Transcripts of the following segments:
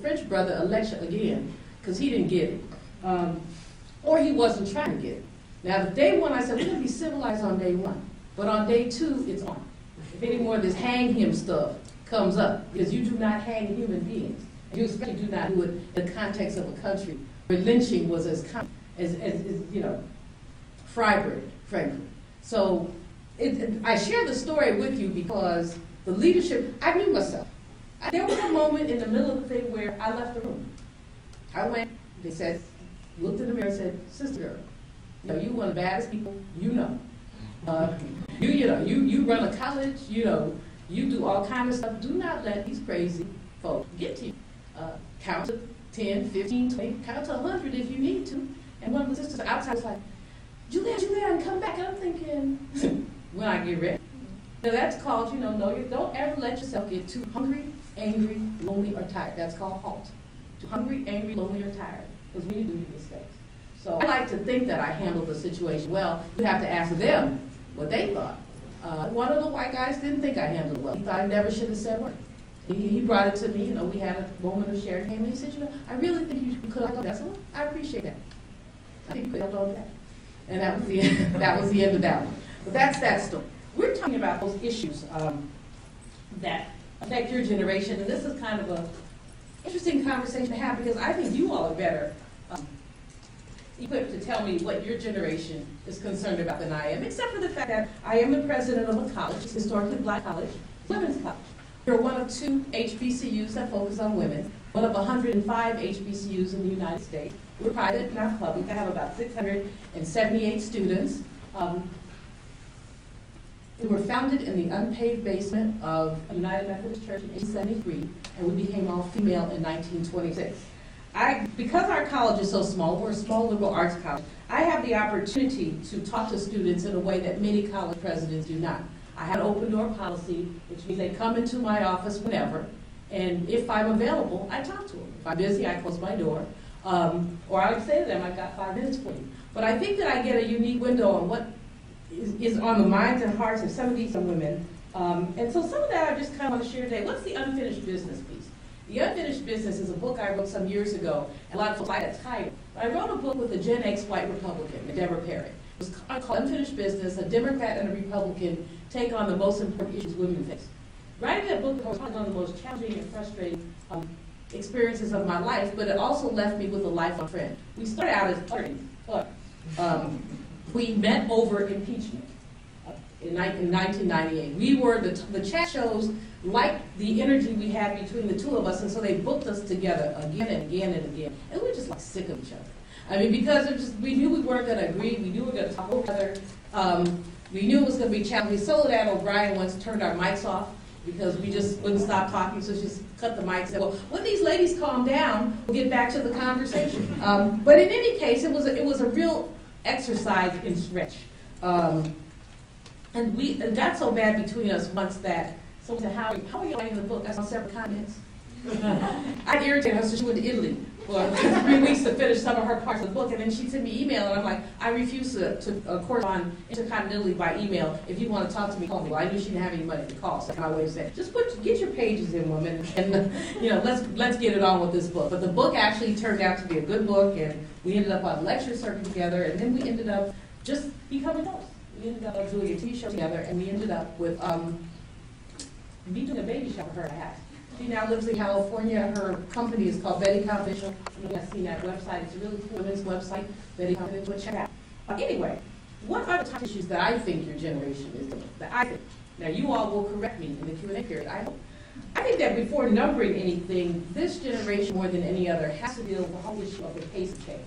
French brother election again because he didn't get it, or he wasn't trying to get it. Now, the day one, I said, we're going to be civilized on day one, but on day two, it's on. If any more of this hang him stuff comes up, because you do not hang human beings. You especially do not do it in the context of a country where lynching was as common as you know, Freiburg, frankly. So I share the story with you because the leadership, I knew myself. There was a moment in the middle of the thing where I left the room. I went, they said, looked in the mirror and said, sister girl, you know, you one of the baddest people, you know. You run a college, you know, you do all kinds of stuff. Do not let these crazy folks get to you. Count to 10, 15, 20, count to 100 if you need to. And one of the sisters outside was like, Julianne, come back. And I'm thinking, when I get ready. Now that's called, you know, don't ever let yourself get too hungry, angry, lonely, or tired. That's called halt. Too hungry, angry, lonely, or tired. Because we do mistakes. So I like to think that I handled the situation well. You have to ask them what they thought. One of the white guys didn't think I handled it well. He thought I never should have said a word. He brought it to me, you know, we had a moment of shared pain, and he said, you know, I really think you could have done that. So I appreciate that. I think you could have done that. And that was the end, that was the end of that one. But that's that story. We're talking about those issues that affect your generation, and this is kind of an interesting conversation to have because I think you all are better equipped to tell me what your generation is concerned about than I am, except for the fact that I am the president of a college, it's a historically black college, women's college. We're one of 2 HBCUs that focus on women, one of 105 HBCUs in the United States. We're private, not public. I have about 678 students. We were founded in the unpaved basement of United Methodist Church in 1873, and we became all female in 1926. Because our college is so small, we're a small liberal arts college, I have the opportunity to talk to students in a way that many college presidents do not. I have an open door policy, which means they come into my office whenever, and if I'm available, I talk to them. If I'm busy, I close my door, or I would say to them, I've got 5 minutes for you. But I think that I get a unique window on what is on the minds and hearts of some of these young women. And so some of that I just kind of want to share today. What's the unfinished business piece? The Unfinished Business is a book I wrote some years ago, and a lot of folks like that title. I wrote a book with a Gen X white Republican, Deborah Perry. It was called Unfinished Business, a Democrat and a Republican take on the most important issues women face. Writing that book was probably one of the most challenging and frustrating experiences of my life, but it also left me with a lifelong friend. We started out as friends. We met over impeachment in 1998. We were, the chat shows liked the energy we had between the two of us, and so they booked us together again and again and again. And we were just like sick of each other. I mean, because we knew we weren't going to agree, we knew we were going to talk together, we knew it was going to be challenging. So that O'Brien once turned our mics off because we just wouldn't stop talking, so she just cut the mics and said, well, when these ladies calm down, we'll get back to the conversation. But in any case, it was a real exercise in stretch. And it got so bad between us once that someone said, how are you writing the book? I saw several comments. I irritated her, so she went to Italy for 3 weeks to finish some of her parts of the book, and then she sent me email, and I'm like, I refuse to correspond intercontinentally by email. If you want to talk to me, call me. Well, I knew she didn't have any money to call, so my way of saying, just get your pages in, woman, and you know, let's get it on with this book. But the book actually turned out to be a good book, and we ended up on a lecture circuit together, and then we ended up just becoming close. We ended up doing a TV show together, and we ended up with me doing a baby shower for her at a house. She now lives in California. Her company is called Betty Confidential. You guys seen that website. It's a really cool women's website, Betty Confidential. Check it out. Anyway, what are the top issues that I think your generation is dealing with? That I think. Now, you all will correct me in the Q&A period, I hope. I think that before numbering anything, this generation, more than any other, has to deal with the whole issue of the pace of change.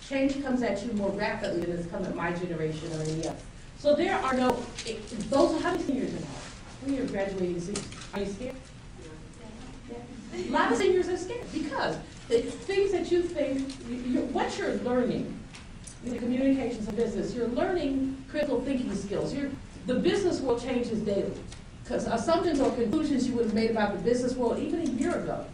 Change comes at you more rapidly than it's come at my generation or any other. So there are no, how many seniors in the house? How many are graduating seniors? Are you scared? Yeah. A lot of seniors are scared because the things that you think, what you're learning in the communications and business, you're learning critical thinking skills. The business world changes daily because assumptions or conclusions you would have made about the business world even a year ago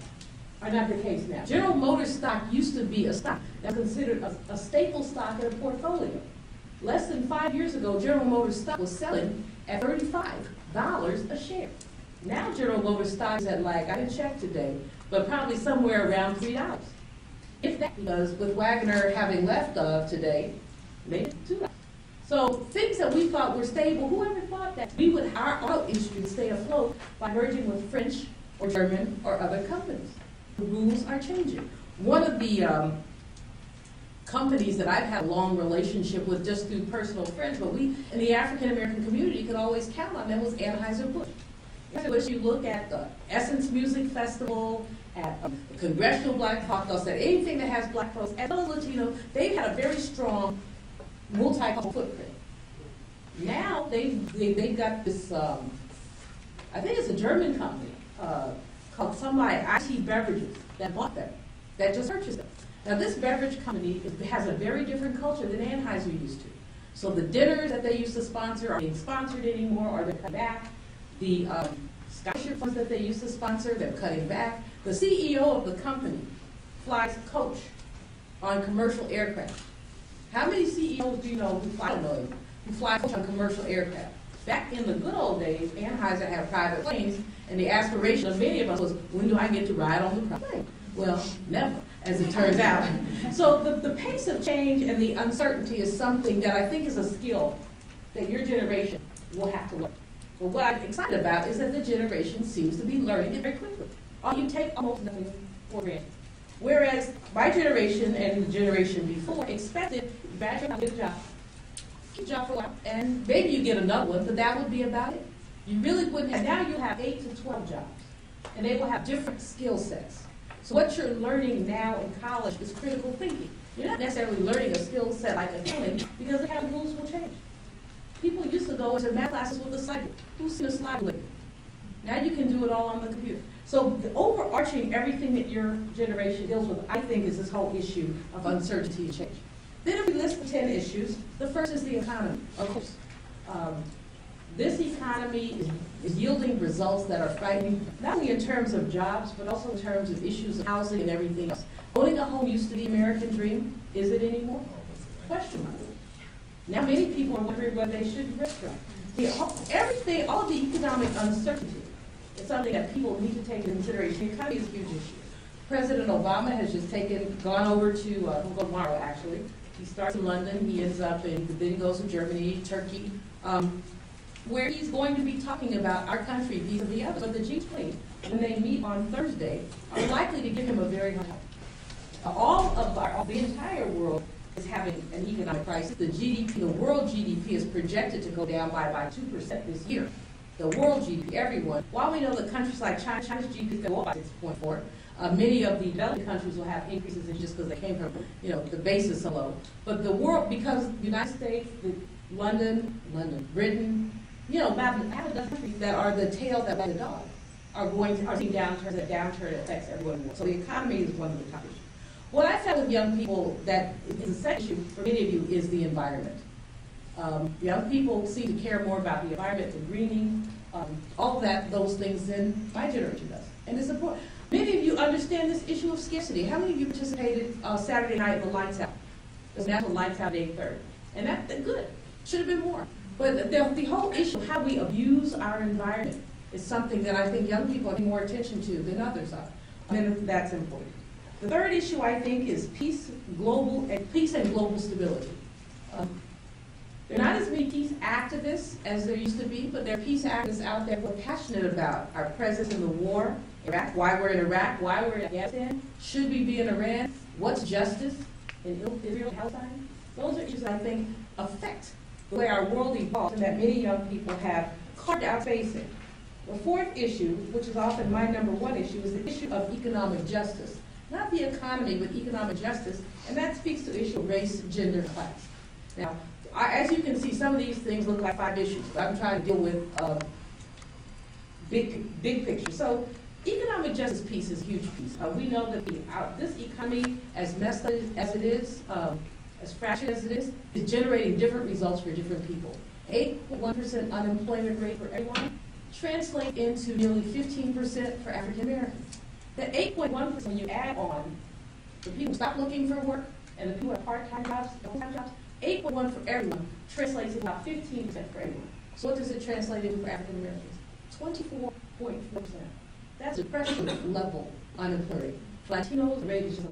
are not the case now. General Motors stock used to be a stock that's considered a staple stock in a portfolio. Less than 5 years ago, General Motors stock was selling at $35 a share. Now General Motors stock is at, like, I didn't check today, but probably somewhere around $3. If that, because with Wagner having left today, maybe $2. So things that we thought were stable, whoever thought that we would, our auto industry would stay afloat by merging with French or German or other companies. The rules are changing. One of the companies that I've had a long relationship with just through personal friends, but we in the African American community could always count on them, was Anheuser-Busch. Anheuser-Busch, you look at the Essence Music Festival, at the Congressional Black Caucus, at anything that has black folks, as well as Latino, they've had a very strong multicultural footprint. Now they've got this, I think it's a German company called somebody IT Beverages that bought them, that just purchased them. Now this beverage company has a very different culture than Anheuser used to. So the dinners that they used to sponsor aren't being sponsored anymore, or they're cut back. The scholarship funds that they used to sponsor, they're cutting back. The CEO of the company flies coach on commercial aircraft. How many CEOs do you know who fly, who fly coach on commercial aircraft? Back in the good old days, Anheuser had private planes, and the aspiration of many of us was, when do I get to ride on the private plane? Well, never, as it turns out. So the pace of change and the uncertainty is something that I think is a skill that your generation will have to learn. But what I'm excited about is that the generation seems to be learning it very quickly. You take almost nothing for granted. Whereas my generation and the generation before expected, graduate, get a job, keep a job for a while, and maybe you get another one, but that would be about it. You really wouldn't have, now you have 8 to 12 jobs, and they will have different skill sets. So what you're learning now in college is critical thinking. You're not necessarily learning a skill set like accounting, because the accounting rules will change. People used to go into math classes with a slide rule. Who's seen a slide rule? Now you can do it all on the computer. So the overarching everything that your generation deals with, I think, is this whole issue of uncertainty and change. Then if we list the 10 issues, the first is the economy, of course. This economy is yielding results that are frightening, not only in terms of jobs, but also in terms of issues of housing and everything else. Owning a home used to be the American dream. Is it anymore? Question mark. Now many people are wondering whether they should restaurant. Everything, all the economic uncertainty is something that people need to take into consideration. The economy is a huge issue. President Obama has just gone over to, he'll go tomorrow actually. He starts in London, he ends up then he goes to Germany, Turkey, where he's going to be talking about our country vis-a-vis others. But the G20, when they meet on Thursday, are likely to give him a very hard time. The entire world is having an economic crisis. The GDP, the world GDP is projected to go down by about 2% this year. The world GDP, everyone. While we know that countries like China's GDP is going to go up by 6.4, many of the developing countries will have increases just because they came from, the basis so low. But the world, because the United States, London, Britain, about half a dozen countries that are the tail that wags the dog are seeing downturns. That downturn affects everyone more. So the economy is one of the top issues. What I found with young people that is a second issue for many of you is the environment. Young people seem to care more about the environment, the greening, all that, those things than my generation does. And it's important. Many of you understand this issue of scarcity. How many of you participated Saturday night in the Lights Out? It was National Lights Out Day 3rd. And that's good. Should have been more. But the whole issue of how we abuse our environment is something that I think young people are paying more attention to than others are. And that's important. The third issue, I think, is peace and global stability. There are not as many peace activists as there used to be, but there are peace activists out there who are passionate about our presence in the war, Iraq, why we're in Iraq, why we're in Afghanistan, should we be in Iran, what's justice in Israel and Palestine. Those are issues that I think affect the way our world evolves and that many young people have carved out space in. The fourth issue, which is often my number one issue, is the issue of economic justice. Not the economy, but economic justice, and that speaks to the issue of race, gender, and class. Now, as you can see, some of these things look like 5 issues, but I'm trying to deal with big picture. So, economic justice piece is a huge piece. We know that this economy, as messed up as it is, as fractured as it is generating different results for different people. 8.1% unemployment rate for everyone translates into nearly 15% for African Americans. That 8.1%, when you add on the people who stop looking for work and the people who have part-time jobs, full-time jobs, 8.1 for everyone translates to about 15% for everyone. So what does it translate into for African Americans? 24.4%. That's a depressive level unemployed. Latinos, the rate is just